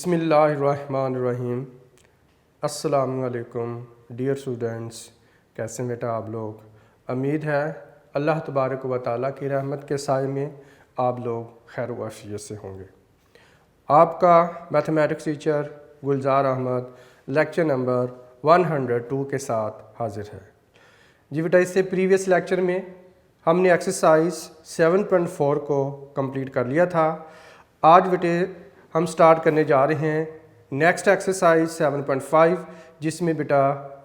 बिस्मिल्लाहिर्रहमानिर्रहीम। अस्सलामुअलैकुम dear students, कैसे हैं बेटा आप लोग। उम्मीद है अल्लाह तबारक व तआला की रहमत के साए में आप लोग खैर व आफियत से होंगे। आपका मैथमेटिक्स टीचर गुलजार अहमद लेक्चर नंबर 102 के साथ हाजिर है। जी बेटा, इससे प्रीवियस लेक्चर में हमने एक्सरसाइज 7.4 को कंप्लीट कर लिया था। आज बेटे हम स्टार्ट करने जा रहे हैं नेक्स्ट एक्सरसाइज 7.5, जिसमें बेटा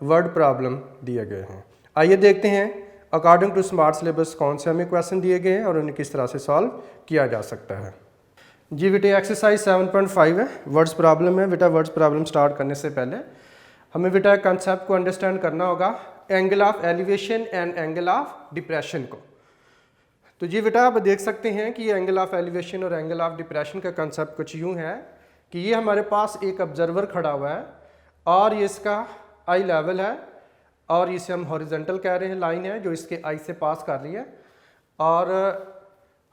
वर्ड प्रॉब्लम दिए गए हैं। आइए देखते हैं अकॉर्डिंग टू स्मार्ट सिलेबस कौन से हमें क्वेश्चन दिए गए हैं और उन्हें किस तरह से सॉल्व किया जा सकता है। जी बेटे, एक्सरसाइज 7.5 है, वर्ड्स प्रॉब्लम है। बेटा वर्ड्स प्रॉब्लम स्टार्ट करने से पहले हमें बेटा कंसेप्ट को अंडरस्टैंड करना होगा, angle of elevation and angle of depression को। तो जी बेटा आप देख सकते हैं कि ये एंगल ऑफ एलिवेशन और एंगल ऑफ डिप्रेशन का कंसेप्ट कुछ यूँ है कि ये हमारे पास एक ऑब्जर्वर खड़ा हुआ है और ये इसका आई लेवल है और इसे हम हॉरिजॉन्टल कह रहे हैं, लाइन है जो इसके आई से पास कर रही है। और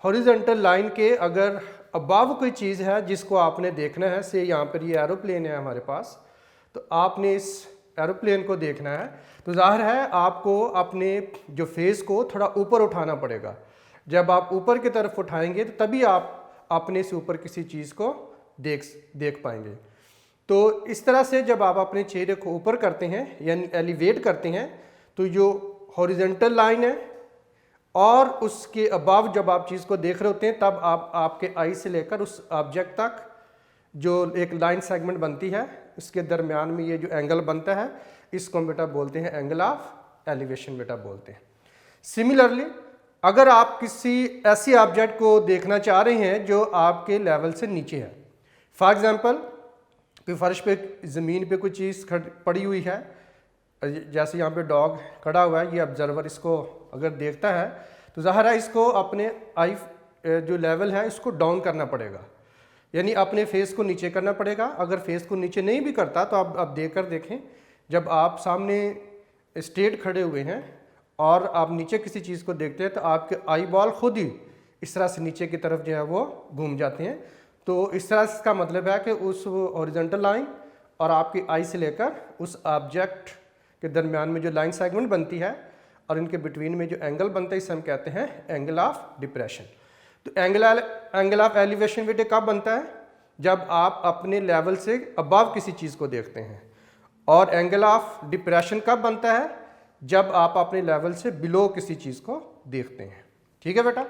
हॉरिजॉन्टल लाइन के अगर अबव कोई चीज़ है जिसको आपने देखना है, से यहाँ पर ये एरोप्लेन है हमारे पास, तो आपने इस एरोप्लेन को देखना है तो जाहिर है आपको अपने जो फेस को थोड़ा ऊपर उठाना पड़ेगा। जब आप ऊपर की तरफ उठाएंगे तो तभी आप अपने से ऊपर किसी चीज़ को देख पाएंगे। तो इस तरह से जब आप अपने चेहरे को ऊपर करते हैं यानी एलिवेट करते हैं तो जो हॉरिजॉन्टल लाइन है और उसके अबव जब आप चीज़ को देख रहे होते हैं तब आप आपके आई से लेकर उस ऑब्जेक्ट तक जो एक लाइन सेगमेंट बनती है इसके दरमियान में ये जो एंगल बनता है इसको हम बेटा बोलते हैं एंगल ऑफ एलिवेशन बेटा बोलते हैं। सिमिलरली अगर आप किसी ऐसी ऑब्जेक्ट को देखना चाह रहे हैं जो आपके लेवल से नीचे है, फॉर एग्जांपल कोई फर्श पे ज़मीन पे कोई चीज़ पड़ी हुई है, जैसे यहाँ पे डॉग खड़ा हुआ है, ये ऑब्जर्वर इसको अगर देखता है तो ज़ाहिर है इसको अपने आई जो लेवल है इसको डाउन करना पड़ेगा, यानी अपने फेस को नीचे करना पड़ेगा। अगर फेस को नीचे नहीं भी करता तो आप देखें, जब आप सामने स्ट्रेट खड़े हुए हैं और आप नीचे किसी चीज़ को देखते हैं तो आपके आई बॉल खुद ही इस तरह से नीचे की तरफ जो है वो घूम जाते हैं। तो इस तरह इसका मतलब है कि उस हॉरिजॉन्टल लाइन और आपकी आई से लेकर उस ऑब्जेक्ट के दरमियान में जो लाइन सेगमेंट बनती है और इनके बिटवीन में जो एंगल बनता है इसे हम कहते हैं एंगल ऑफ डिप्रेशन। तो एंगल ऑफ एलिवेशन बेटे कब बनता है? जब आप अपने लेवल से अबव किसी चीज़ को देखते हैं। और एंगल ऑफ डिप्रेशन कब बनता है? जब आप अपने लेवल से बिलो किसी चीज़ को देखते हैं। ठीक है बेटा,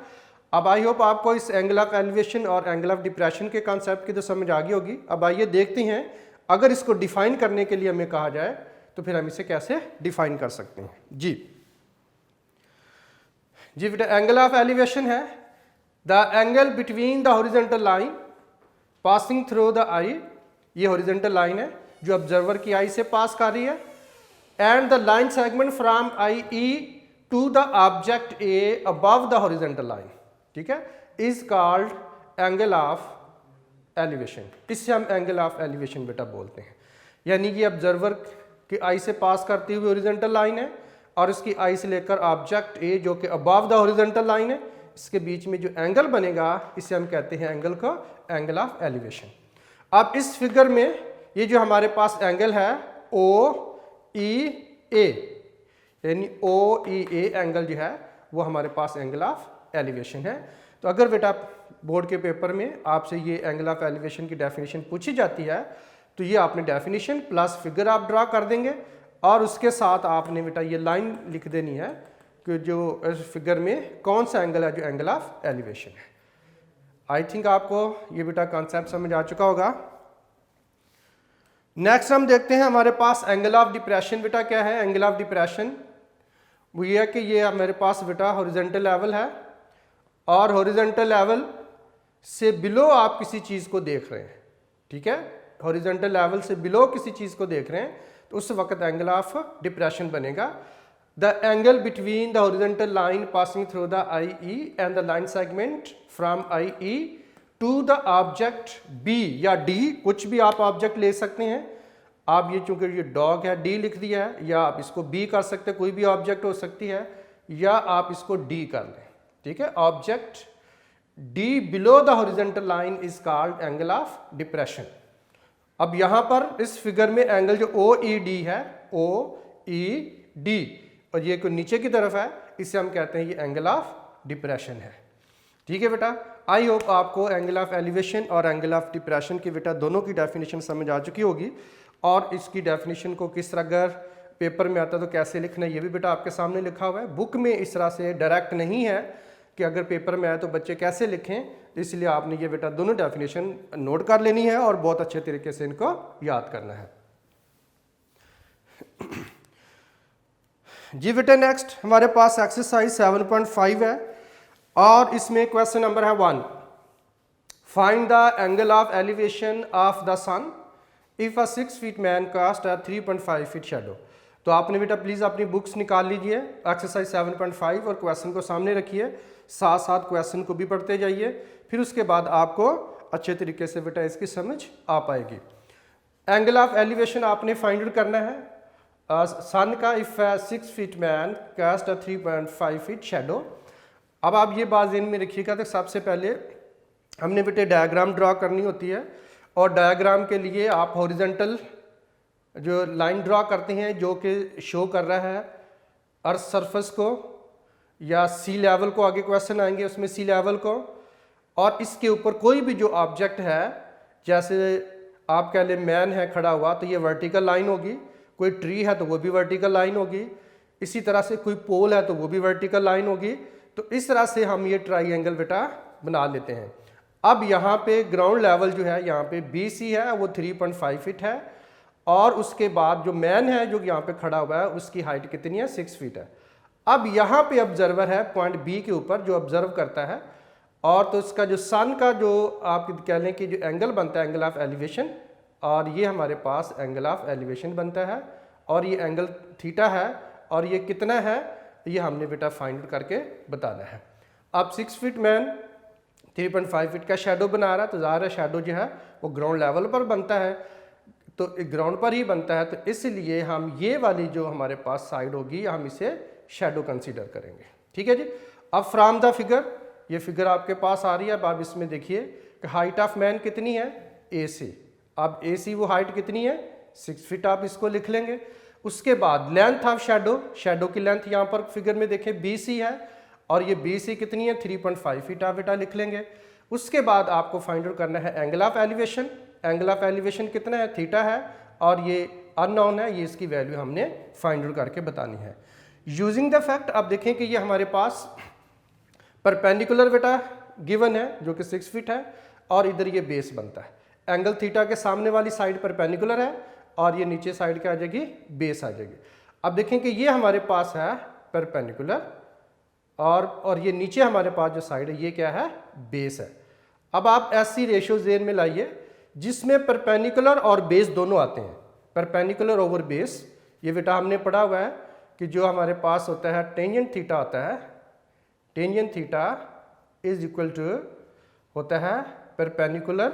अब आई होप आपको इस एंगल ऑफ एलिवेशन और एंगल ऑफ डिप्रेशन के कॉन्सेप्ट की तो समझ आ गई होगी। अब आइए देखते हैं अगर इसको डिफाइन करने के लिए हमें कहा जाए तो फिर हम इसे कैसे डिफाइन कर सकते हैं। जी बेटा, एंगल ऑफ एलिवेशन है the angle between the horizontal line passing through the eye, ये हॉरिजॉन्टल लाइन है जो ऑब्जर्वर की आई से पास कर रही है, and the line segment from IE to the object A above the horizontal line, ठीक है, is called angle of elevation। इससे हम angle of elevation बेटा बोलते हैं। यानी कि ऑब्जर्वर की आई से पास करती हुई हॉरिजॉन्टल लाइन है और इसकी आई से लेकर ऑब्जेक्ट A जो कि अबव द हॉरिजॉन्टल लाइन है, इसके बीच में जो एंगल बनेगा इसे हम कहते हैं एंगल को एंगल ऑफ एलिवेशन। अब इस फिगर में ये जो हमारे पास एंगल है OEA, यानी OEA एंगल जो है वो हमारे पास एंगल ऑफ एलिवेशन है। तो अगर बेटा बोर्ड के पेपर में आपसे ये एंगल ऑफ एलिवेशन की डेफिनेशन पूछी जाती है तो ये आपने डेफिनेशन प्लस फिगर आप ड्रा कर देंगे और उसके साथ आपने बेटा ये लाइन लिख देनी है कि जो इस फिगर में कौन सा एंगल है जो एंगल ऑफ एलिवेशन है। आई थिंक आपको ये बेटा कॉन्सेप्ट समझ आ चुका होगा। नेक्स्ट हम देखते हैं हमारे पास एंगल ऑफ डिप्रेशन बेटा क्या है। एंगल ऑफ डिप्रेशन वो ये है कि ये हमारे पास बेटा हॉरिजॉन्टल लेवल है और हॉरिजॉन्टल लेवल से बिलो आप किसी चीज़ को देख रहे हैं। ठीक है, हॉरिजॉन्टल लेवल से बिलो किसी चीज़ को देख रहे हैं तो उस वक्त एंगल ऑफ डिप्रेशन बनेगा the angle between the horizontal line passing through the IE and the line segment from IE to the object B या D, कुछ भी आप ऑब्जेक्ट ले सकते हैं। आप ये चूंकि ये डॉग है D लिख दिया है, या आप इसको B कर सकते हैं, कोई भी ऑब्जेक्ट हो सकती है, या आप इसको D कर लें। ठीक है, object D below the horizontal line is called angle of depression. अब यहाँ पर इस फिगर में एंगल जो ओ ई डी है, ओ ई डी, और ये को नीचे की तरफ है, इसे हम कहते हैं ये एंगल ऑफ डिप्रेशन है। ठीक है बेटा, आई होप आपको एंगल ऑफ एलिवेशन और एंगल ऑफ डिप्रेशन की बेटा दोनों की डेफिनेशन समझ आ चुकी होगी, और इसकी डेफिनेशन को किस तरह अगर पेपर में आता तो कैसे लिखना है ये भी बेटा आपके सामने लिखा हुआ है। बुक में इस तरह से डायरेक्ट नहीं है कि अगर पेपर में आए तो बच्चे कैसे लिखें, इसलिए आपने ये बेटा दोनों डेफिनेशन नोट कर लेनी है और बहुत अच्छे तरीके से इनको याद करना है। जी बेटा नेक्स्ट हमारे पास एक्सरसाइज 7.5 है और इसमें क्वेश्चन नंबर है 1, find the angle of elevation of the sun if a 6 feet man cast a 3.5 feet shadow. तो आपने बेटा प्लीज़ अपनी बुक्स निकाल लीजिए, एक्सरसाइज 7.5 और क्वेश्चन को सामने रखिए, साथ साथ क्वेश्चन को भी पढ़ते जाइए, फिर उसके बाद आपको अच्छे तरीके से बेटा इसकी समझ आ पाएगी। एंगल ऑफ एलिवेशन आपने फाइंड आउट करना है सन का, if 6 feet man cast a 3.5 feet shadow. अब आप ये बात ज़हन में रखिएगा, तो सबसे पहले हमने बेटे डायग्राम ड्रॉ करनी होती है, और डायग्राम के लिए आप हॉरिजेंटल जो लाइन ड्रॉ करते हैं जो कि शो कर रहा है अर्थ सरफेस को या सी लेवल को, आगे क्वेश्चन आएंगे उसमें सी लेवल को, और इसके ऊपर कोई भी जो ऑब्जेक्ट है, जैसे आप कह लें मैन है खड़ा हुआ तो ये वर्टिकल लाइन होगी, कोई ट्री है तो वो भी वर्टिकल लाइन होगी, इसी तरह से कोई पोल है तो वो भी वर्टिकल लाइन होगी। तो इस तरह से हम ये ट्राइंगल बेटा बना लेते हैं। अब यहाँ पे ग्राउंड लेवल जो है यहाँ पे BC है वो 3.5 फीट है, और उसके बाद जो मैन है जो यहाँ पे खड़ा हुआ है उसकी हाइट कितनी है, 6 फीट है। अब यहाँ पे ऑब्जर्वर है पॉइंट B के ऊपर जो ऑब्जर्व करता है, और तो इसका जो सन का जो आप कह लें कि जो एंगल बनता है एंगल ऑफ एलिवेशन, और ये हमारे पास एंगल ऑफ एलिवेशन बनता है, और ये एंगल थीटा है, और ये कितना है ये हमने बेटा फाइंड आउट करके बताना है। अब 6 फीट मैन 3.5 फीट का शेडो बना रहा है, तो ज़ाहिर है शेडो जो है वो ग्राउंड लेवल पर बनता है, तो ग्राउंड पर ही बनता है, तो इसलिए हम ये वाली जो हमारे पास साइड होगी हम इसे शेडो कंसीडर करेंगे। ठीक है जी। अब फ्रॉम द फिगर, ये फिगर आपके पास आ रही है, अब आप इसमें देखिए कि हाइट ऑफ मैन कितनी है, AC। अब AC वो हाइट कितनी है, 6 फीट, आप इसको लिख लेंगे। उसके बाद लेंथ ऑफ शेडो, शेडो की लेंथ यहाँ पर फिगर में देखें BC है, और ये BC कितनी है, 3.5 फीट, आप बेटा लिख लेंगे। उसके बाद आपको फाइंड आउट करना है angle of elevation, angle of elevation कितना है, थीटा है, और ये अननोन है, ये इसकी वैल्यू हमने फाइंड आउट करके बतानी है यूजिंग द फैक्ट। अब देखें कि ये हमारे पास परपेंडिकुलर बेटा गिवन है जो कि 6 फीट है, और इधर ये बेस बनता है। एंगल थीटा के सामने वाली साइड परपेंडिकुलर है, और ये नीचे साइड क्या आ जाएगी, बेस आ जाएगी। अब देखें कि ये हमारे पास है परपेंडिकुलर, और ये नीचे हमारे पास जो साइड है ये क्या है, बेस है। अब आप ऐसी रेशियो ज़हन में लाइए जिसमें परपेंडिकुलर और बेस दोनों आते हैं, परपेंडिकुलर ओवर बेस। ये बेटा हमने पढ़ा हुआ है कि जो हमारे पास होता है टेंजेंट थीटा होता है, tangent theta is equal to होता है परपेंडिकुलर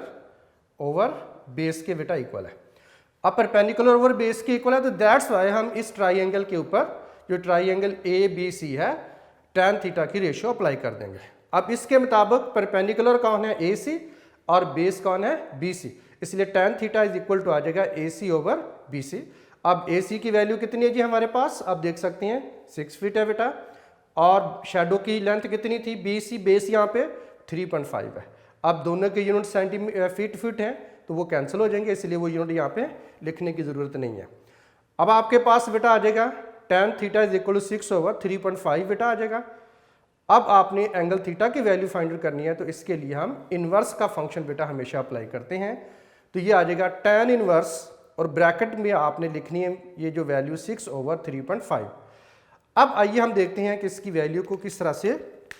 ओवर बेस के बेटा इक्वल है। अब परपेंडिकुलर ओवर बेस के इक्वल है, तो दैट्स वाई हम इस ट्राइंगल के ऊपर जो ट्राइंगल ABC है tan थीटा की रेशियो अप्लाई कर देंगे। अब इसके मुताबिक परपेंडिकुलर कौन है, AC, और बेस कौन है, BC, इसलिए tan theta is equal to आ जाएगा AC ओवर BC। अब AC की वैल्यू कितनी है जी हमारे पास, आप देख सकते हैं 6 फीट है बेटा, और शेडो की लेंथ कितनी थी BC, बेस यहाँ पे 3.5 है। अब दोनों के यूनिट फीट हैं, तो वो कैंसिल हो जाएंगे, इसलिए वो यूनिट यहाँ पे लिखने की ज़रूरत नहीं है। अब आपके पास बेटा आ जाएगा tan theta is equal to 6 over 3.5 बेटा आ जाएगा। अब आपने एंगल थीटा की वैल्यू फाइंड आउट करनी है, तो इसके लिए हम इन्वर्स का फंक्शन बेटा हमेशा अप्लाई करते हैं, तो ये आ जाएगा tan इन्वर्स, और ब्रैकेट में आपने लिखनी है ये जो वैल्यू 6 ओवर 3.5। अब आइए हम देखते हैं कि इसकी वैल्यू को किस तरह से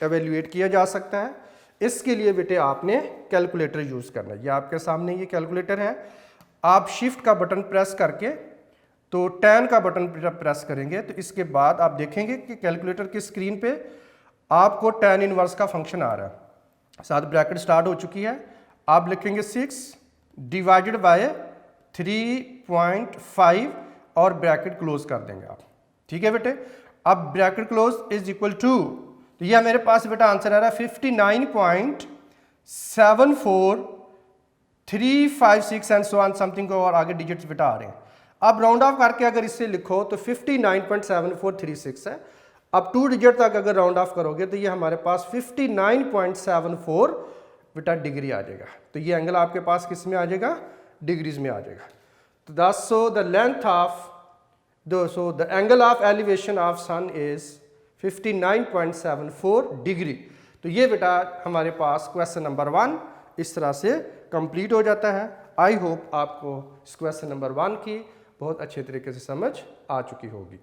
एवेल्यूएट किया जा सकता है। इसके लिए बेटे आपने कैलकुलेटर यूज़ करना है, ये आपके सामने ये कैलकुलेटर है। आप शिफ्ट का बटन प्रेस करके तो tan का बटन प्रेस करेंगे, तो इसके बाद आप देखेंगे कि कैलकुलेटर की स्क्रीन पे आपको tan इनवर्स का फंक्शन आ रहा है, साथ ब्रैकेट स्टार्ट हो चुकी है। आप लिखेंगे 6 डिवाइडेड बाय 3.5 और ब्रैकेट क्लोज कर देंगे आप। ठीक है बेटे, अब bracket close is equal to, तो यह मेरे पास बेटा आंसर आ रहा है 59.74 3, 5, 6 एंड सो ऑन समथिंग को और आगे डिजिट्स बेटा आ रहे हैं। अब राउंड ऑफ करके अगर इससे लिखो तो 59.7436 है। अब 2 डिजिट तक अगर राउंड ऑफ करोगे तो ये हमारे पास 59.74 बेटा डिग्री आ जाएगा। तो ये एंगल आपके पास किस में आ जाएगा, डिग्रीज में आ जाएगा। तो दस so the length of so the angle of elevation of sun is 59.74 degree. तो ये बेटा हमारे पास क्वेश्चन नंबर 1 इस तरह से कंप्लीट हो जाता है। आई होप आपको इस क्वेश्चन नंबर 1 की बहुत अच्छे तरीके से समझ आ चुकी होगी।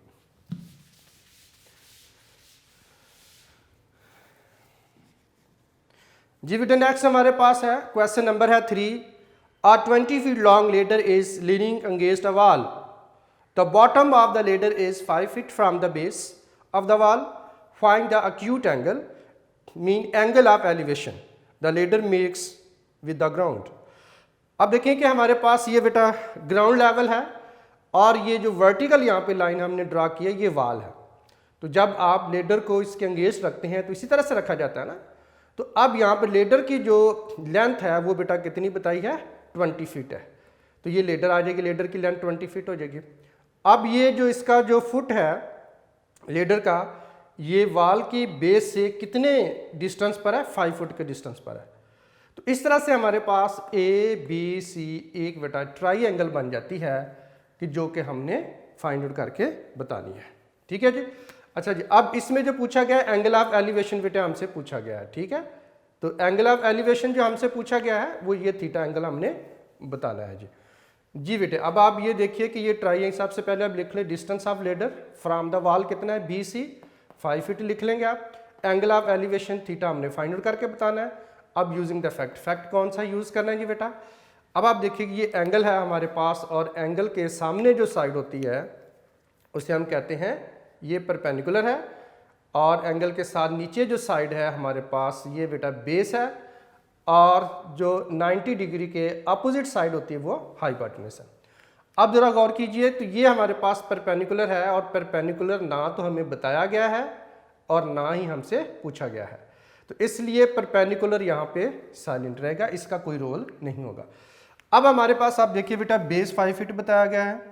जी बेटा नेक्स्ट हमारे पास है क्वेश्चन नंबर है 3। A 20 feet long ladder is leaning against a wall. The bottom of the ladder is 5 feet from the base of the wall. Find the acute angle, mean angle of elevation the ladder makes with the ground. अब देखें कि हमारे पास ये बेटा ground level है और ये जो वर्टिकल यहाँ पे लाइन हमने ड्रा की है ये वाल है। तो जब आप लेडर को इसके अंगेस्ट रखते हैं तो इसी तरह से रखा जाता है ना। तो अब यहाँ पर लेडर की जो लेंथ है वो बेटा कितनी बताई है, 20 फीट है। तो ये लेडर आ जाएगी, लेडर की लेंथ 20 फीट हो जाएगी। अब ये जो इसका जो फुट है लेडर का, ये वाल की बेस से कितने डिस्टेंस पर है, 5 फुट के डिस्टेंस पर है। तो इस तरह से हमारे पास ABC एक बेटा ट्राइंगल बन जाती है कि जो कि हमने फाइंड आउट करके बतानी है। ठीक है जी। अच्छा जी, अब इसमें जो पूछा गया है एंगल ऑफ एलिवेशन बेटा हमसे पूछा गया है। ठीक है, तो एंगल ऑफ एलिवेशन जो हमसे पूछा गया है वो ये थीटा एंगल हमने बताना है जी। जी बेटे अब आप ये देखिए कि ये ट्राइंगल, सबसे पहले आप लिख लें distance of ladder from the wall कितना है, BC 5 फीट लिख लेंगे आप। एंगल ऑफ एलिवेशन थीटा हमने फाइंड आउट करके बताना है। अब यूजिंग द फैक्ट कौन सा यूज़ करना है जी बेटा। अब आप देखिए कि ये एंगल है हमारे पास और एंगल के सामने जो साइड होती है उसे हम कहते हैं ये परपेंडिकुलर है, और एंगल के साथ नीचे जो साइड है हमारे पास ये बेटा बेस है, और जो 90 डिग्री के अपोजिट साइड होती है वो हाइपोटेन्यूज है। अब जरा गौर कीजिए तो ये हमारे पास परपेंडिकुलर है, और परपेंडिकुलर ना तो हमें बताया गया है और ना ही हमसे पूछा गया है, तो इसलिए परपेंडिकुलर यहाँ पे साइलेंट रहेगा, इसका कोई रोल नहीं होगा। अब हमारे पास आप देखिए बेटा बेस 5 फीट बताया गया है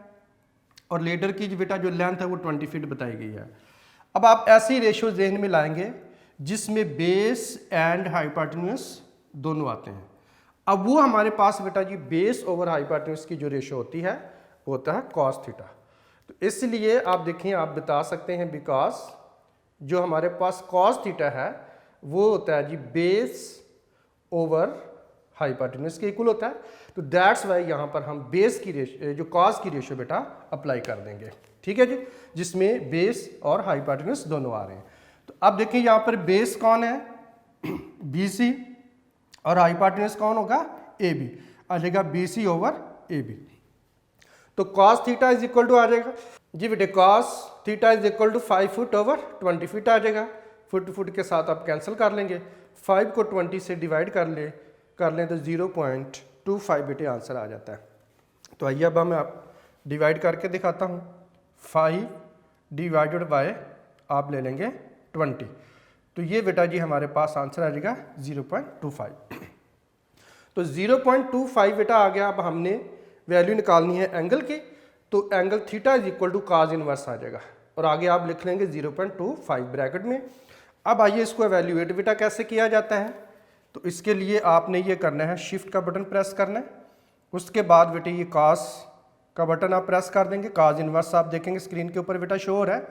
और लेडर की बेटा जो लेंथ है वो 20 फीट बताई गई है। अब आप ऐसी रेशियो जहन में लाएंगे जिसमें बेस एंड हाइपोटेन्यूज दोनों आते हैं। अब वो हमारे पास बेटा जी बेस ओवर हाइपोटेन्यूज की जो रेशियो होती है वो होता है कॉस थीटा। तो इसलिए आप देखें, आप बता सकते हैं बिकॉज जो हमारे पास कॉस थीटा है वो होता है जी बेस ओवर हाइपोटेन्यूज के इक्वल होता है। तो दैट्स वाई यहाँ पर हम बेस की रेशियो जो कॉस की रेशियो बेटा अप्लाई कर देंगे। ठीक है जी, जिसमें बेस और हाइपोटेन्यूज दोनों आ रहे हैं। तो अब देखिए यहाँ पर बेस कौन है, BC, और हाइपोटेन्यूज कौन होगा, AB आ जाएगा, BC ओवर AB। तो cos theta is equal to आ जाएगा जी बेटे, cos theta is equal to 5 foot over 20 feet आ जाएगा। फुट के साथ आप कैंसिल कर लेंगे, 5 को 20 से डिवाइड कर लें तो 0.25 बेटे आंसर आ जाता है। तो आइए अब मैं आप डिवाइड करके दिखाता हूँ। 5 डिवाइडेड बाय आप ले लेंगे 20, तो ये बेटा जी हमारे पास आंसर आ जाएगा 0.25। तो 0.25 बेटा आ गया। अब हमने वैल्यू निकालनी है एंगल की, तो angle theta is equal to cos inverse आ जाएगा, और आगे आप लिख लेंगे 0.25 ब्रैकेट में। अब आइए इसको एवेल्यूएट बेटा कैसे किया जाता है। तो इसके लिए आपने ये करना है, शिफ्ट का बटन प्रेस करना है, उसके बाद बेटे ये cos का बटन आप प्रेस कर देंगे। cos इनवर्स आप देखेंगे स्क्रीन के ऊपर बेटा शो हो रहा है।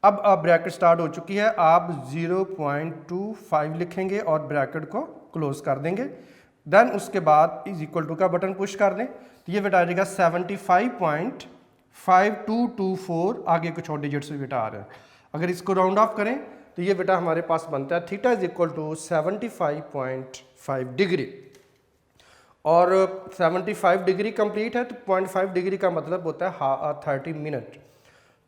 अब ब्रैकेट स्टार्ट हो चुकी है, आप 0.25 लिखेंगे और ब्रैकेट को क्लोज कर देंगे। देन उसके बाद इज इक्वल टू का बटन पुश कर दें, तो ये बेटा आ जाएगा 75.5224, आगे कुछ और डिजिट्स भी बेटा आ रहे हैं। अगर इसको राउंड ऑफ करें तो ये बेटा हमारे पास बनता है theta is equal to 75.5 degree, और 75 डिग्री कंप्लीट है तो 0.5 डिग्री का मतलब होता है 30 मिनट।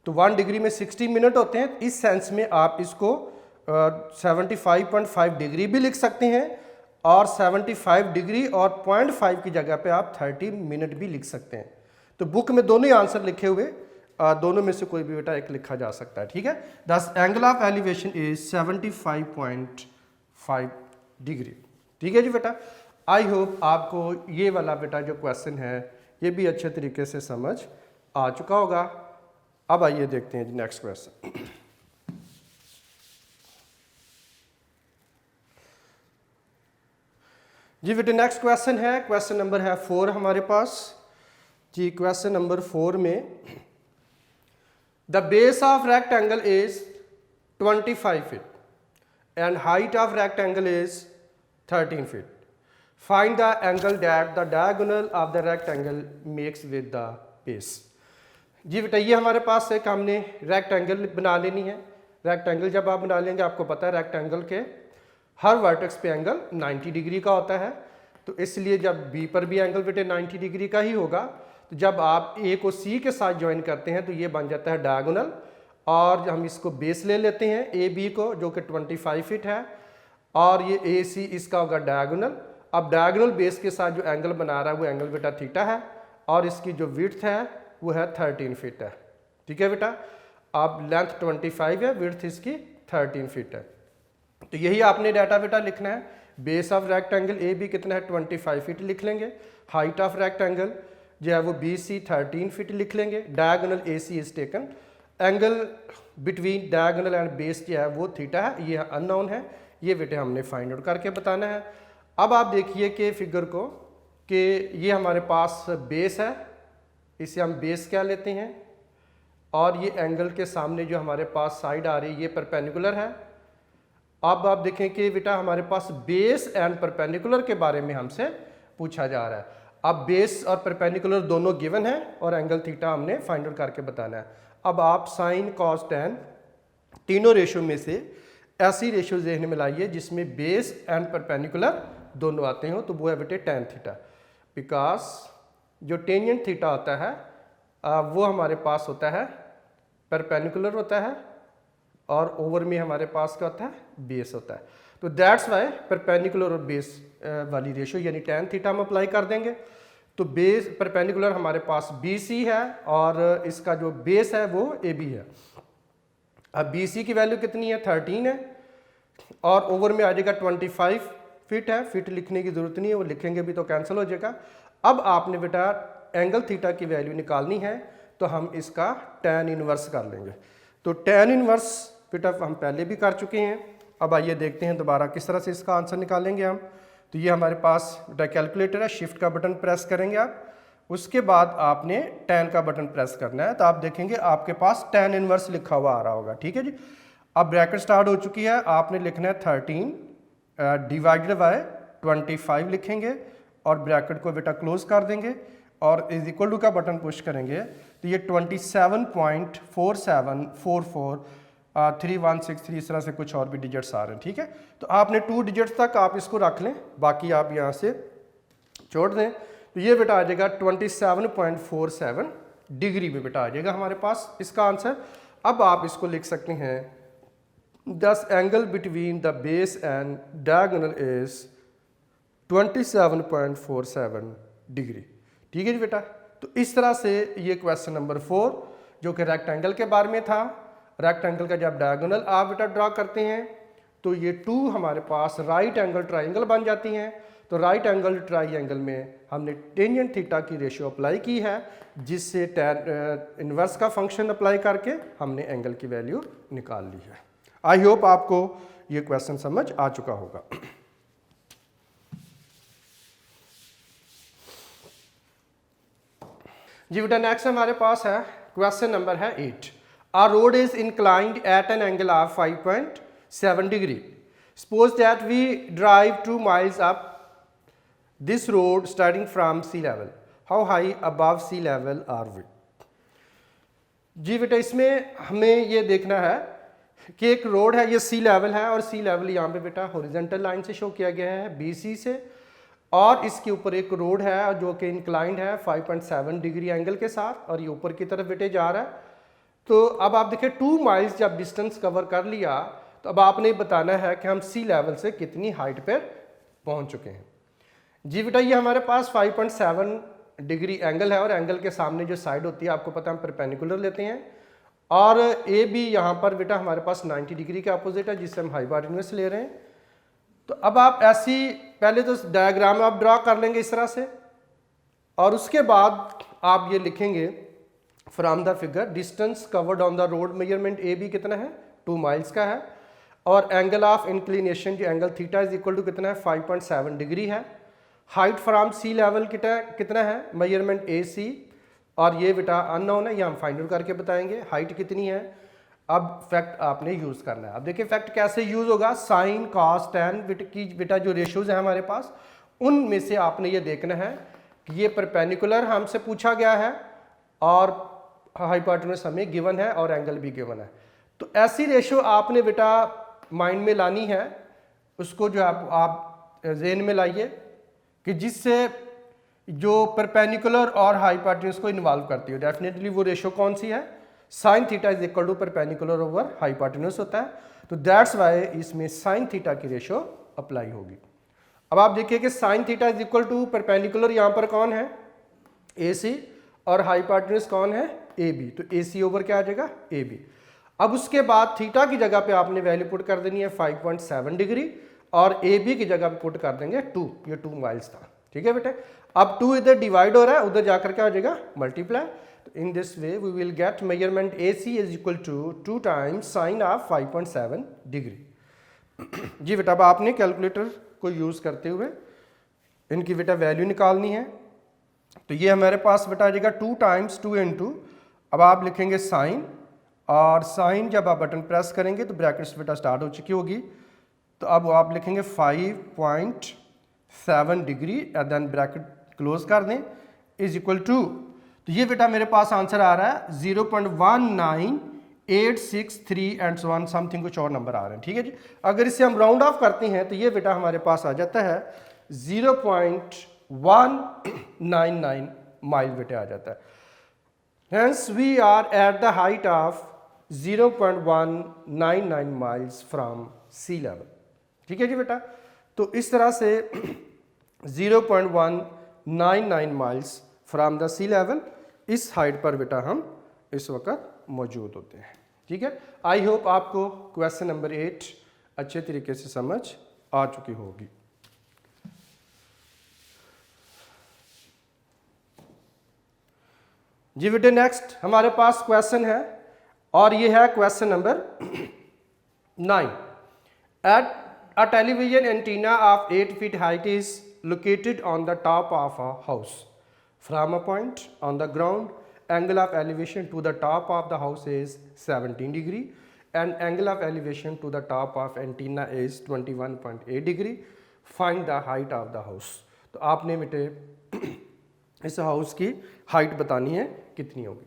तो 1 डिग्री में 60 मिनट होते हैं। इस सेंस में आप इसको 75.5 डिग्री भी लिख सकते हैं, और 75 डिग्री और 0.5 की जगह पे आप 30 मिनट भी लिख सकते हैं। तो बुक में दोनों ही आंसर लिखे हुए, दोनों में से कोई भी बेटा एक लिखा जा सकता है। ठीक है, दस angle of elevation is 75.5 degree. ठीक है जी बेटा। आई होप आपको ये वाला बेटा जो क्वेश्चन है ये भी अच्छे तरीके से समझ आ चुका होगा। अब आइए देखते हैं नेक्स्ट क्वेश्चन। जी बेटे नेक्स्ट क्वेश्चन है, क्वेश्चन नंबर है 4 हमारे पास जी। क्वेश्चन नंबर 4 में the base of rectangle is 25 feet and height of rectangle is 13 feet. Find the angle that the diagonal of the rectangle makes with the base. जी बेटा ये हमारे पास एक हमने रेक्टेंगल बना लेनी है। रेक्टेंगल जब आप बना लेंगे आपको पता है रेक्टेंगल के हर वर्टेक्स पे एंगल 90 डिग्री का होता है, तो इसलिए जब बी पर भी एंगल बेटे 90 डिग्री का ही होगा। तो जब आप ए को सी के साथ ज्वाइन करते हैं तो ये बन जाता है डायगोनल, और हम इसको बेस ले लेते हैं ए बी को जो कि 25 फीट है, और ये ए सी इसका होगा डायगोनल। अब डायगोनल बेस के साथ जो एंगल बना रहा है वो एंगल बेटा थीटा है, और इसकी जो विड्थ है वो है 13 फीट है। ठीक है बेटा, अब लेंथ 25 है, विड्थ इसकी 13 फीट है। तो यही आपने डाटा बेटा लिखना है। Base of rectangle A B कितना है 25 फीट लिख लेंगे। हाइट ऑफ रेक्टेंगल जो है वो बी सी 13 फीट लिख लेंगे। Diagonal A C is taken. Angle between diagonal and base जो है वो थीटा है, ये अननोन है, ये बेटे हमने फाइंड आउट करके बताना है। अब आप देखिए कि फिगर को कि ये हमारे पास बेस है, इसे हम बेस क्या लेते हैं, और ये एंगल के सामने जो हमारे पास साइड आ रही है ये परपेंडिकुलर है। अब आप देखें कि बेटा हमारे पास बेस एंड परपेंडिकुलर के बारे में हमसे पूछा जा रहा है। अब बेस और परपेंडिकुलर दोनों गिवन है और एंगल थीटा हमने फाइंड आउट करके बताना है। अब आप साइन कॉस टैन तीनों रेशो में से ऐसी रेशो ज़हन में लाइए जिसमें बेस एंड परपेंडिकुलर दोनों आते हो, तो वो है बेटे टैन थीटा। बिकॉज जो टेंजेंट थीटा होता है वो हमारे पास होता है परपेंडिकुलर होता है, और ओवर में हमारे पास क्या होता है बेस होता है। तो दैट्स वाई परपेंडिकुलर और बेस वाली रेशो यानी टैन थीटा हम अप्लाई कर देंगे। तो बेस परपेंडिकुलर हमारे पास बी सी है और इसका जो बेस है वो ए बी है। अब बी सी की वैल्यू कितनी है 13 है, और ओवर में आ जाएगा 25 फीट है। फिट लिखने की जरूरत नहीं है, वो लिखेंगे भी तो कैंसिल हो जाएगा। अब आपने बेटा एंगल थीटा की वैल्यू निकालनी है, तो हम इसका टैन इनवर्स कर लेंगे। तो टैन इनवर्स बेटा हम पहले भी कर चुके हैं। अब आइए देखते हैं दोबारा किस तरह से इसका आंसर निकालेंगे हम। तो ये हमारे पास बेटा कैलकुलेटर है, शिफ्ट का बटन प्रेस करेंगे आप, उसके बाद आपने टैन का बटन प्रेस करना है, तो आप देखेंगे आपके पास टैन इनवर्स लिखा हुआ आ रहा होगा। ठीक है जी। अब ब्रैकेट स्टार्ट हो चुकी है, आपने लिखना है 13 डिवाइडेड बाय 25 लिखेंगे और ब्रैकेट को बेटा क्लोज कर देंगे और इज इक्वल टू का बटन पुश करेंगे, तो ये 27.4744 3163 इस तरह से कुछ और भी डिजिट्स आ रहे हैं। ठीक है, तो आपने 2 डिजिट्स तक आप इसको रख लें, बाकी आप यहाँ से छोड़ दें। तो ये बेटा आ जाएगा 27.47 डिग्री में बेटा आ जाएगा हमारे पास इसका आंसर। अब आप इसको लिख सकते हैं दस angle between the base and diagonal is 27.47 degree. ठीक है जी बेटा। तो इस तरह से ये क्वेश्चन नंबर 4 जो कि रेक्टेंगल के बारे में था, रेक्टेंगल का जब डायगोनल आप बेटा ड्रॉ करते हैं तो ये 2 हमारे पास राइट एंगल ट्राइंगल बन जाती हैं। तो राइट एंगल ट्राइंगल में हमने टेंजेंट थीटा की रेशियो अप्लाई की है, जिससे टैन इनवर्स का फंक्शन अप्लाई करके हमने एंगल की वैल्यू निकाल ली है। आई होप आपको ये क्वेश्चन समझ आ चुका होगा। जी बेटा नेक्स्ट हमारे पास है क्वेश्चन नंबर है 8। A road is inclined at an angle of 5.7 degree. Suppose that we drive 2 miles up this road starting from sea level. How high above sea level are we? जी बेटा इसमें हमें ये देखना है कि एक रोड है, ये सी लेवल है और सी लेवल यहाँ पे बेटा हॉरिजॉन्टल लाइन से शो किया गया है BC से, और इसके ऊपर एक रोड है जो कि इंक्लाइंड है 5.7 डिग्री एंगल के साथ और ये ऊपर की तरफ बेटे जा रहा है। तो अब आप देखिए 2 माइल्स जब डिस्टेंस कवर कर लिया तो अब आपने बताना है कि हम सी लेवल से कितनी हाइट पर पहुंच चुके हैं। जी बेटा ये हमारे पास 5.7 डिग्री एंगल है और एंगल के सामने जो साइड होती है आपको पता है हम परपेंडिकुलर लेते हैं, और ए बी यहाँ पर बेटा हमारे पास 90 डिग्री के अपोजिट है जिससे हम हाइपोटेन्यूज ले रहे हैं। तो अब आप ऐसी पहले तो डायग्राम आप ड्रा कर लेंगे इस तरह से, और उसके बाद आप ये लिखेंगे from the figure distance covered on the road measurement A B कितना है 2 माइल्स का है, और एंगल ऑफ इंक्लिनेशन जो angle theta is equal to कितना है 5.7 डिग्री है। हाइट फ्रॉम सी लेवल कितना है मेजरमेंट ए सी, और ये बेटा अननोन है, ये हम फाइंड आउट करके बताएंगे हाइट कितनी है। अब फैक्ट आपने यूज़ करना है। अब देखिए फैक्ट कैसे यूज़ होगा, साइन कॉस टैन की बेटा जो रेशियोज है हमारे पास, उनमें से आपने ये देखना है कि ये परपेंडिकुलर हमसे पूछा गया है और हाइपोटेन्यूज हमें गिवन है और एंगल भी गिवन है। तो ऐसी रेशियो आपने बेटा माइंड में लानी है, उसको जो आप ज़हन में लाइए कि जिससे जो परपेंडिकुलर और हाइपोटेन्यूज को इन्वॉल्व करती है। डेफिनेटली वो रेशियो कौन सी है, sine theta is equal to perpendicular over hypotenuse होता है, तो दैट्स वाई इसमें साइन थीटा की रेशियो अप्लाई होगी। अब आप देखिए कि sine theta is equal to perpendicular यहाँ पर कौन है ए सी, और हाइपोटेन्यूज कौन है ए बी, तो ए सी ओवर क्या आ जाएगा ए बी। अब उसके बाद थीटा की जगह पे आपने वैल्यू पुट कर देनी है 5.7 डिग्री, और ए बी की जगह पे पुट कर देंगे 2, ये 2 माइल्स था, ठीक है बेटे। अब 2 इधर डिवाइड हो रहा है, उधर जाकर क्या हो जाएगा मल्टीप्लाई। तो in this way we will get measurement A C is equal to 2 times sine of 5.7 degree. जी बेटा अब आपने कैलकुलेटर को यूज़ करते हुए इनकी बेटा वैल्यू निकालनी है। तो ये हमारे पास बेटा आ जाएगा 2 टाइम्स 2 इंटू, अब आप लिखेंगे साइन, और साइन जब आप बटन प्रेस करेंगे तो ब्रैकेट्स बेटा स्टार्ट हो चुकी होगी, तो अब आप लिखेंगे 5.7 degree and then bracket close कर दें इज इक्वल टू, तो ये बेटा मेरे पास आंसर आ रहा है 0.19863 एंड सो ऑन समथिंग, कुछ और नंबर आ रहे हैं, ठीक है जी। अगर इसे हम राउंड ऑफ करते हैं तो ये बेटा हमारे पास आ जाता है 0.199 माइल बेटे आ जाता है। Hence we are at the height of 0.199 miles from sea level, ठीक है जी बेटा। तो इस तरह से 0.199 miles from the sea level, इस हाइट पर बेटा हम इस वक्त मौजूद होते हैं, ठीक है। आई होप आपको क्वेश्चन नंबर 8 अच्छे तरीके से समझ आ चुकी होगी। जी बेटे नेक्स्ट हमारे पास क्वेश्चन है, और ये है question number 9। At a television antenna of 8 feet height is located on the top of a house. From a point on the ground, angle of elevation to the top of the house is 17 degree and angle of elevation to the top of antenna is 21.8 degree. Find the height of the house. तो आपने बेटे इस house की height बतानी है कितनी होगी।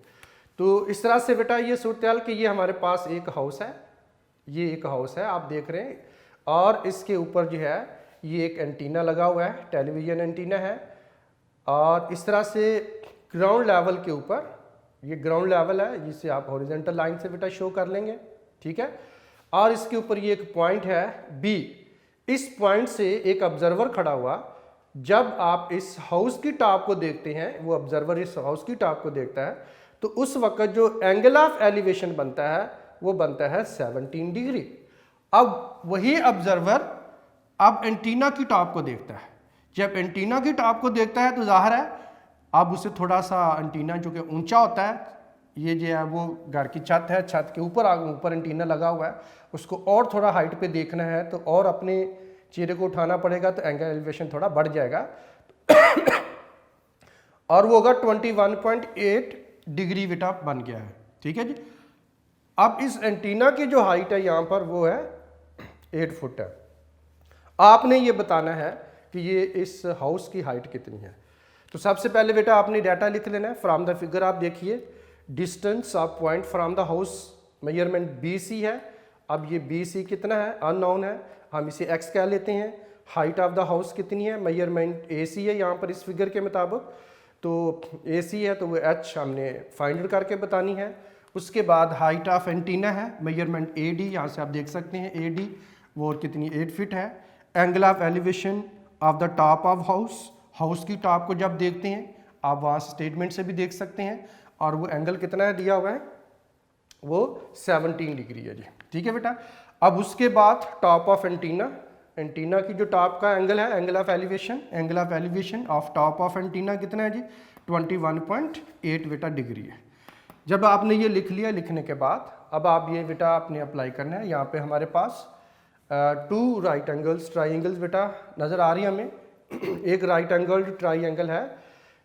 तो इस तरह से बेटा ये सूरत कि ये हमारे पास एक हाउस है, ये एक हाउस है आप देख रहे हैं, और इसके ऊपर जो है ये एक एंटीना लगा हुआ है, टेलीविज़न एंटीना है, और इस तरह से ग्राउंड लेवल के ऊपर, ये ग्राउंड लेवल है जिसे आप हॉरिजॉन्टल लाइन से बेटा शो कर लेंगे, ठीक है। और इसके ऊपर ये एक पॉइंट है बी, इस पॉइंट से एक ऑब्जर्वर खड़ा हुआ, जब आप इस हाउस की टॉप को देखते हैं, वो ऑब्जर्वर इस हाउस की टॉप को देखता है, तो उस वक्त जो एंगल ऑफ एलिवेशन बनता है वो बनता है 17 डिग्री। अब वही ऑब्जर्वर अब एंटीना की टॉप को देखता है, जब एंटीना की टॉप को देखता है तो जाहिर है अब उसे थोड़ा सा एंटीना जो कि ऊंचा होता है, ये जो है वो घर की छत है, छत के ऊपर एंटीना लगा हुआ है, उसको और थोड़ा हाइट पे देखना है तो और अपने चेहरे को उठाना पड़ेगा, तो एंगल एलिवेशन थोड़ा बढ़ जाएगा और वो होगा 21.8 डिग्री बेटा बन गया है, ठीक है जी। अब इस एंटीना की जो हाइट है यहाँ पर वो है 8 फुट है। आपने ये बताना है कि ये इस हाउस की हाइट कितनी है। तो सबसे पहले बेटा आपने डाटा लिख लेना है। फ्रॉम द फिगर आप देखिए distance of point from the house measurement BC है। अब ये BC कितना है, अननोन है, हम इसे x कह लेते हैं। हाइट ऑफ द हाउस कितनी है, मेजरमेंट AC है यहाँ पर इस फिगर के मुताबिक, तो AC है तो वो h हमने फाइंड करके बतानी है। उसके बाद हाइट ऑफ एंटीना है, मेजरमेंट AD, यहाँ से आप देख सकते हैं AD वो कितनी 8 फीट है। Angle of elevation of the top of house, house की टॉप को जब देखते हैं आप वहाँ स्टेटमेंट से भी देख सकते हैं, और वो एंगल कितना है दिया हुआ है, वो 17 डिग्री है जी, ठीक है बेटा। अब उसके बाद टॉप ऑफ एंटीना, एंटीना की जो टॉप का एंगल है, angle of elevation of top of antenna कितना है जी 21.8 बेटा डिग्री है। जब आपने ये लिख लिया, लिखने के बाद अब आप ये बेटा आपने अप्लाई करना है। यहाँ पे हमारे पास 2 राइट एंगल्स ट्राइंगल्स बेटा नज़र आ रही है हमें। एक राइट एंगल ट्राइंगल है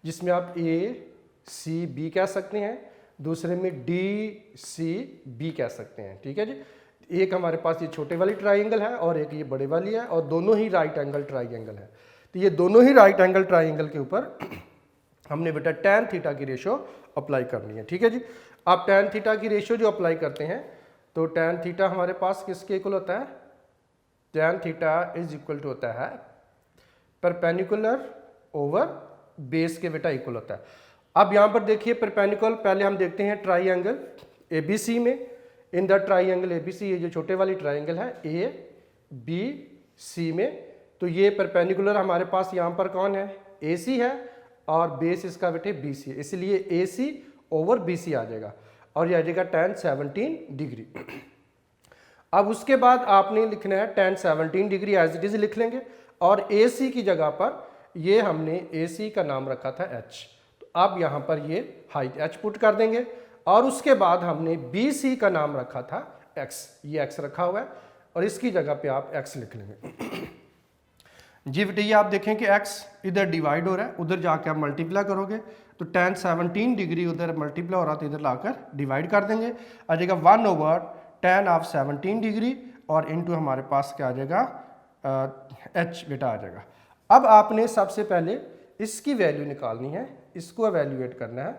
जिसमें आप ACB कह सकते हैं, दूसरे में DCB कह सकते हैं, ठीक है जी। एक हमारे पास ये छोटे वाली ट्राइंगल है और एक ये बड़े वाली है, और दोनों ही राइट एंगल ट्राइंगल है। तो ये दोनों ही राइट एंगल ट्राइंगल के ऊपर हमने बेटा tan थीटा की रेशो अप्लाई करनी है, ठीक है जी। आप tan थीटा की रेशो जो अप्लाई करते हैं तो tan थीटा हमारे पास किसके इक्वल होता है, tan theta is equal to होता है परपेंडिकुलर ओवर बेस के बेटा इक्वल होता है। अब यहाँ पर देखिए परपेंडिकुलर, पहले हम देखते हैं ट्राइंगल ABC में। इन द ट्राइंगल ABC, ये जो छोटे वाली ट्राइंगल है ABC में, तो ये परपेंडिकुलर हमारे पास यहाँ पर कौन है, AC है, और बेस इसका बेटे BC है, इसलिए AC ओवर BC आ जाएगा और ये आ जाएगा tan 17 डिग्री। अब उसके बाद आपने लिखना है tan 17 degree as it is लिख लेंगे, और AC की जगह पर ये हमने AC का नाम रखा था H, तो अब यहाँ पर ये हाइट H पुट कर देंगे, और उसके बाद हमने BC का नाम रखा था X, ये X रखा हुआ है और इसकी जगह पे आप X लिख लेंगे जी बेटे। ये आप देखें कि X इधर डिवाइड हो रहा है, उधर जाके आप मल्टीप्लाई करोगे तो tan 17 डिग्री उधर मल्टीप्लाई हो रहा था, इधर लाकर डिवाइड कर देंगे, आ जाएगा 1/tan ऑफ 17 डिग्री, और इनटू हमारे पास क्या आ जाएगा H बेटा आ जाएगा। अब आपने सबसे पहले इसकी वैल्यू निकालनी है, इसको एवेल्यूएट करना है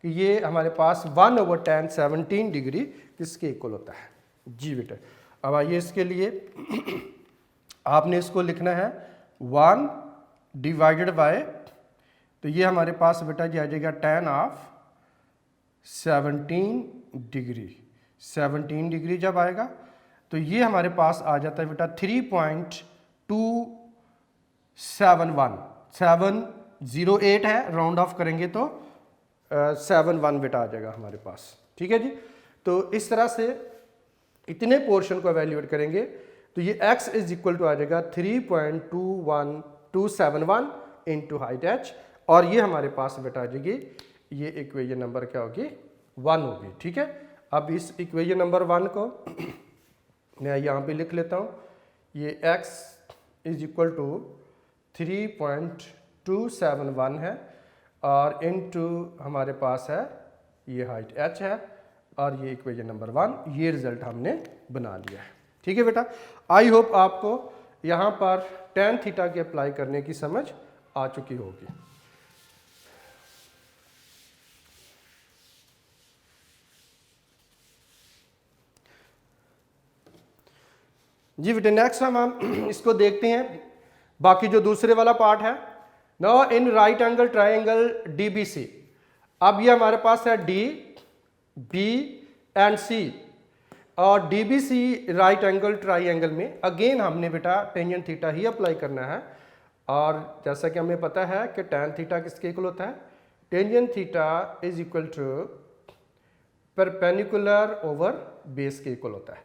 कि ये हमारे पास 1/tan 17 डिग्री किसके इक्वल होता है जी बेटा। अब आइए इसके लिए आपने इसको लिखना है 1 डिवाइडेड बाय, तो ये हमारे पास बेटा जी आ जाएगा tan ऑफ 17 डिग्री। 17 डिग्री जब आएगा तो ये हमारे पास आ जाता है बेटा 708 है, राउंड ऑफ करेंगे तो 71 बेटा आ जाएगा हमारे पास, ठीक है जी। तो इस तरह से इतने पोर्शन को एवेल्यूएट करेंगे तो ये x इज इक्वल टू आ जाएगा 3.271 इंटू हाइट h, और ये हमारे पास बेटा आ जाएगी, ये इक्वेशन नंबर क्या होगी 1 होगी, ठीक है। अब इस इक्वेशन नंबर 1 को मैं यहाँ पे लिख लेता हूँ, ये x इज इक्वल टू 3.271 है, और इनटू हमारे पास है ये हाइट h है, और ये इक्वेशन नंबर 1, ये रिजल्ट हमने बना लिया है, ठीक है बेटा। आई होप आपको यहाँ पर tan थीटा के अप्लाई करने की समझ आ चुकी होगी। जी बेटे नेक्स्ट हम इसको देखते हैं, बाकी जो दूसरे वाला पार्ट है। Now in right angle triangle DBC, अब ये हमारे पास है D, B एंड C, और DBC राइट एंगल ट्राइंगल में अगेन हमने बेटा टेंजेंट थीटा ही अप्लाई करना है, और जैसा कि हमें पता है कि tan थीटा किसके इक्वल होता है, tangent theta is equal to perpendicular over base के इक्वल होता है।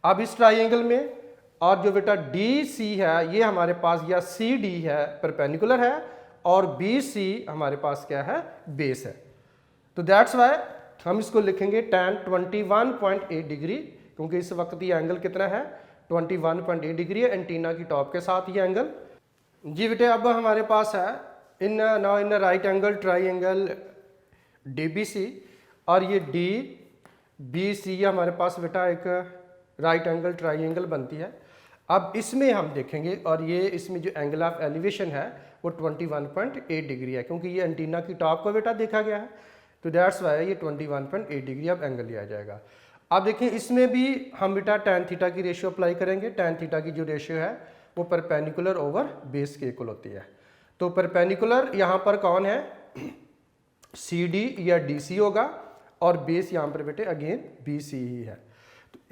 अब इस ट्राइंगल में, और जो बेटा DC है ये हमारे पास, या CD है परपेंडिकुलर है, और BC हमारे पास क्या है बेस है, तो दैट्स वाई हम इसको लिखेंगे tan 21.8 डिग्री, क्योंकि इस वक्त ये एंगल कितना है 21.8 डिग्री है एंटीना की टॉप के साथ ये एंगल जी बेटे। अब हमारे पास है in now in right angle triangle DBC, और ये DBC हमारे पास बेटा एक राइट एंगल ट्राइंगल बनती है। अब इसमें हम देखेंगे, और ये इसमें जो एंगल ऑफ एलिवेशन है वो 21.8 डिग्री है, क्योंकि ये एंटीना की टॉप को बेटा देखा गया है, तो दैट्स वाई ये 21.8 डिग्री अब एंगल लिया जाएगा। अब देखिए इसमें भी हम बेटा tan थीटा की रेशियो अप्लाई करेंगे। tan थीटा की जो रेशियो है वो परपेंडिकुलर ओवर बेस के इक्वल होती है, तो परपेंडिकुलर यहाँ पर कौन है CD या DC होगा, और बेस यहाँ पर बेटे अगेन BC ही है,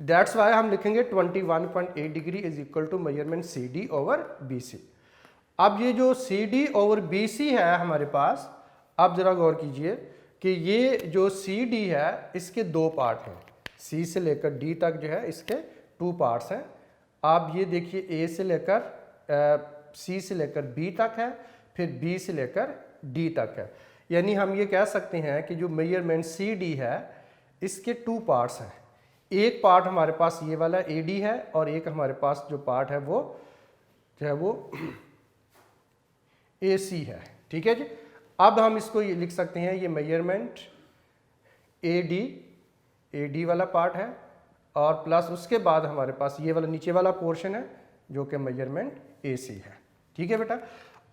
दैट्स वाई हम लिखेंगे 21.8 degree is equal to measurement CD over BC। अब ये जो CD ओवर BC है हमारे पास, अब जरा गौर कीजिए कि ये जो CD है इसके 2 पार्ट हैं, C से लेकर D तक जो है इसके 2 पार्ट्स हैं। आप ये देखिए A से लेकर सी से लेकर बी तक है, फिर बी से लेकर डी तक है। यानी हम ये कह सकते हैं कि जो मेजरमेंट सी डी है इसके 2 पार्ट्स हैं। एक पार्ट हमारे पास ये वाला ए डी है और एक हमारे पास जो पार्ट है वो जो है वो ए सी है। ठीक है जी। अब हम इसको ये लिख सकते हैं, ये मेजरमेंट ए डी वाला पार्ट है और प्लस उसके बाद हमारे पास ये वाला नीचे वाला पोर्शन है जो कि मेजरमेंट ए सी है। ठीक है बेटा।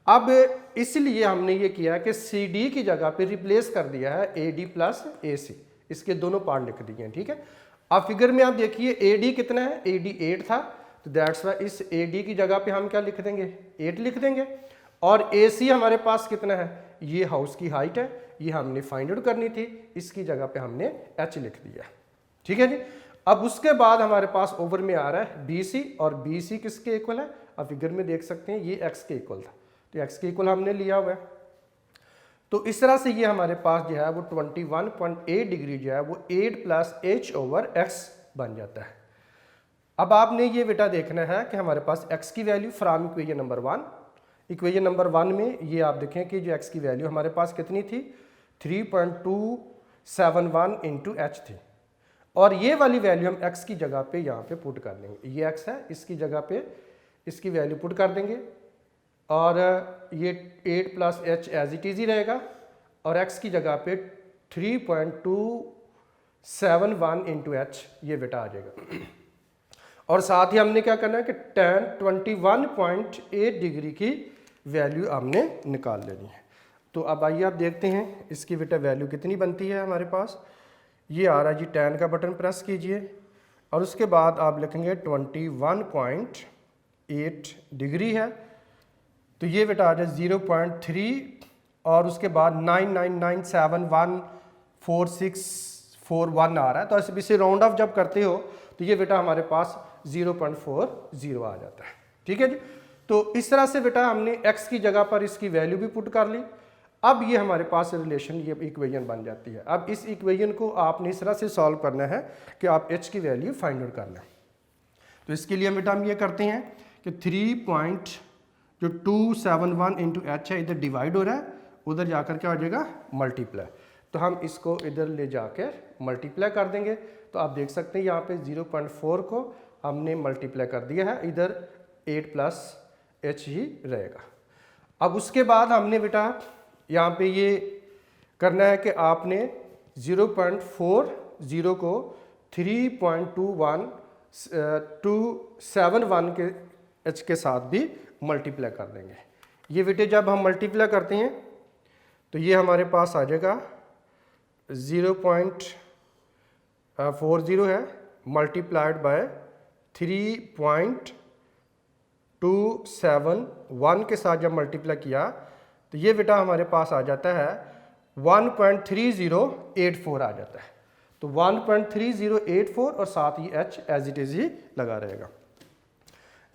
अब इसलिए हमने ये किया कि सी डी की जगह पे रिप्लेस कर दिया है ए डी प्लस ए सी, इसके दोनों पार्ट लिख दिए हैं। ठीक है। अब फिगर में आप देखिए ए डी कितना है, ए डी 8 था, तो दैट्स वाई इस ए डी की जगह पे हम क्या लिख देंगे, 8 लिख देंगे। और ए सी हमारे पास कितना है, ये हाउस की हाइट है, ये हमने फाइंड आउट करनी थी, इसकी जगह पे हमने एच लिख दिया। ठीक है जी। अब उसके बाद हमारे पास ओवर में आ रहा है बी सी, और बी सी किसके इक्वल है, आप फिगर में देख सकते हैं ये एक्स के इक्वल था, तो एक्स के इक्वल हमने लिया हुआ है। तो इस तरह से ये हमारे पास जो है वो 21.8 डिग्री जो है वो 8 प्लस एच ओवर एक्स बन जाता है। अब आपने ये बेटा देखना है कि हमारे पास एक्स की value from equation number 1, equation number 1 में ये आप देखें कि जो एक्स की वैल्यू हमारे पास कितनी थी, 3.271 इंटू एच थी, और ये वाली वैल्यू हम एक्स की जगह पे यहाँ पे पुट कर देंगे। ये एक्स है, इसकी जगह पे इसकी वैल्यू पुट कर देंगे, और ये 8 plus H as it is ही रहेगा, और एक्स की जगह पे 3.271 इंटू एच ये बेटा आ जाएगा। और साथ ही हमने क्या करना है कि 21.8 डिग्री की वैल्यू हमने निकाल लेनी है। तो अब आइए आप देखते हैं इसकी बेटा वैल्यू कितनी बनती है हमारे पास। ये आ रहा है जी, tan का बटन प्रेस कीजिए और उसके बाद आप लिखेंगे 21.8 डिग्री है, तो ये बेटा आ जाए 0.3 और उसके बाद 999714641 आ रहा है। तो इसे राउंड ऑफ जब करते हो तो ये बेटा हमारे पास 0.40 आ जाता है। ठीक है जी। तो इस तरह से बेटा हमने x की जगह पर इसकी वैल्यू भी पुट कर ली। अब ये हमारे पास रिलेशन, ये इक्वेशन बन जाती है। अब इस इक्वेशन को आपने इस तरह से सॉल्व करना है कि आप h की वैल्यू फाइंड आउट करना है। तो इसके लिए बेटा हम ये करते हैं कि 3.271 इंटू एच है, इधर डिवाइड हो रहा है, उधर जाकर क्या हो जाएगा, मल्टीप्लाई। तो हम इसको इधर ले जाकर मल्टीप्लाई कर देंगे। तो आप देख सकते हैं यहाँ पे 0.4 को हमने मल्टीप्लाई कर दिया है, इधर 8 प्लस एच ही रहेगा। अब उसके बाद हमने बेटा यहाँ पे ये करना है कि आपने 0.40 को 3.271 के एच के साथ भी मल्टीप्लाई कर देंगे। ये बेटे जब हम मल्टीप्लाई करते हैं तो ये हमारे पास आ जाएगा 0.40 है मल्टीप्लाइड बाय 3.271 के साथ जब मल्टीप्लाई किया तो ये बेटा हमारे पास आ जाता है 1.3084 आ जाता है। तो 1.3084 और साथ ही एच एज इट इज ही लगा रहेगा।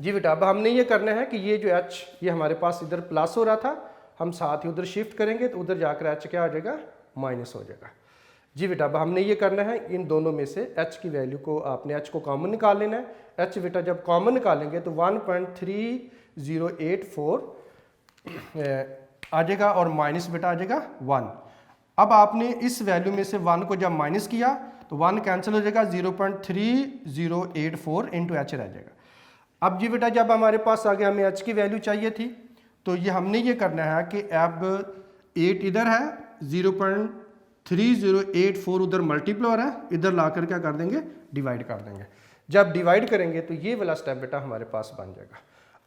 जी बेटा अब हमने ये करना है कि ये जो एच ये हमारे पास इधर प्लस हो रहा था, हम साथ ही उधर शिफ्ट करेंगे तो उधर जाकर एच क्या हो जाएगा, माइनस हो जाएगा। जी बेटा अब हमने ये करना है, इन दोनों में से एच की वैल्यू को आपने एच को कॉमन निकाल लेना है। एच बेटा जब कॉमन निकालेंगे तो 1.3084 आ जाएगा और माइनस बेटा आ जाएगा 1। अब आपने इस वैल्यू में से 1 को जब माइनस किया तो 1 कैंसिल हो जाएगा, 0.3084 इंटू एच रह जाएगा। अब जी बेटा जब हमारे पास आ गया, हमें एच की वैल्यू चाहिए थी, तो ये हमने ये करना है कि अब 8 इधर है, 0.3084 उधर मल्टीप्लाई हो रहा है, इधर लाकर क्या कर देंगे, डिवाइड कर देंगे। जब डिवाइड करेंगे तो ये वाला स्टेप बेटा हमारे पास बन जाएगा।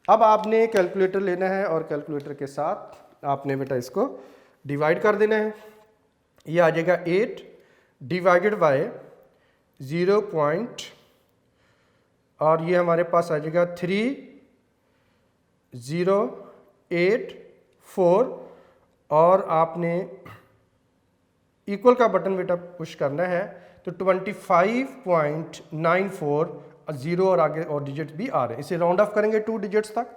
अब आपने कैलकुलेटर लेना है और कैलकुलेटर के साथ आपने बेटा इसको डिवाइड कर देना है। ये आ जाएगा 8 डिवाइडेड बाय 0. और ये हमारे पास आ जाएगा 3084 और आपने इक्वल का बटन बेटा पुश करना है तो 25.94 0 और आगे और डिजिट भी आ रहे हैं, इसे राउंड ऑफ करेंगे 2 डिजिट्स तक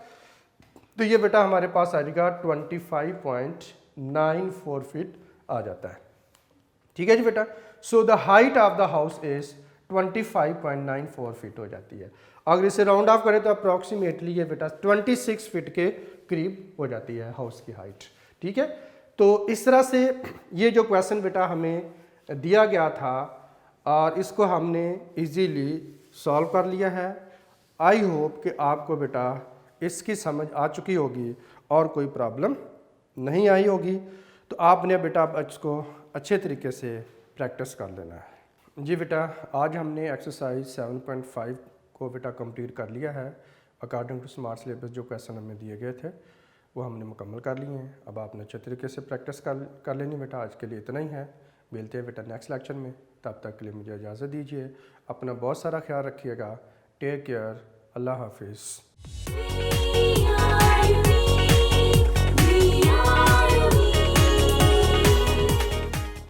तो ये बेटा हमारे पास आ जाएगा 25.94 फीट आ जाता है। ठीक है जी बेटा। So the height of the house is 25.94 feet हो जाती है। अगर इसे राउंड ऑफ करें तो अप्रॉक्सीमेटली ये बेटा 26 फीट के करीब हो जाती है हाउस की हाइट। ठीक है, तो इस तरह से ये जो क्वेश्चन बेटा हमें दिया गया था और इसको हमने इजीली सॉल्व कर लिया है। आई होप कि आपको बेटा इसकी समझ आ चुकी होगी और कोई प्रॉब्लम नहीं आई होगी। तो आपने बेटा अब इसको अच्छे तरीके से प्रैक्टिस कर लेना है। जी बेटा, आज हमने एक्सरसाइज 7.5 को बेटा कंप्लीट कर लिया है। अकॉर्डिंग टू स्मार्ट सिलेबस जो क्वेश्चन हमें दिए गए थे वो हमने मुकम्मल कर लिए हैं। अब आपने अच्छे तरीके से प्रैक्टिस कर लेनी बेटा। आज के लिए इतना ही है, मिलते हैं बेटा नेक्स्ट लेक्चर में। तब तक के लिए मुझे इजाज़त दीजिए। अपना बहुत सारा ख्याल रखिएगा। Take care. अल्लाह हाफिज़।